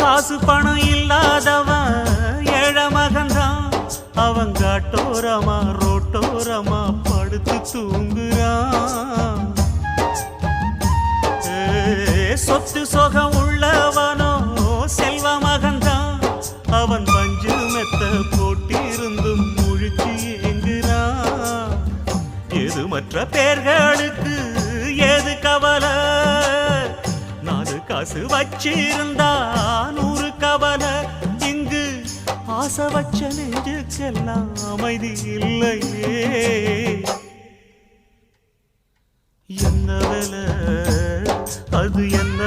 காசு பணம் இல்லாதவன் ஏழை மகன்தான். அவன் காட்டோரமா ரோட்டோரமா படுத்து தூங்குறான். சொத்து சொகம் உள்ளவனோ செல்வ மகன்தான். அவன் பஞ்சு மெத்த போட்டிருந்தும் முழிச்சு ஏங்குறான். எது மற்ற பேர்களுக்கு ஏது கவலை? 4 காசு வச்சிருந்தா 100 கவலை. இங்கு ஆசை வச்ச நெஞ்சுக்கெல்லாம் அமைதி இல்லையே. என்ன வேலை அது என்ன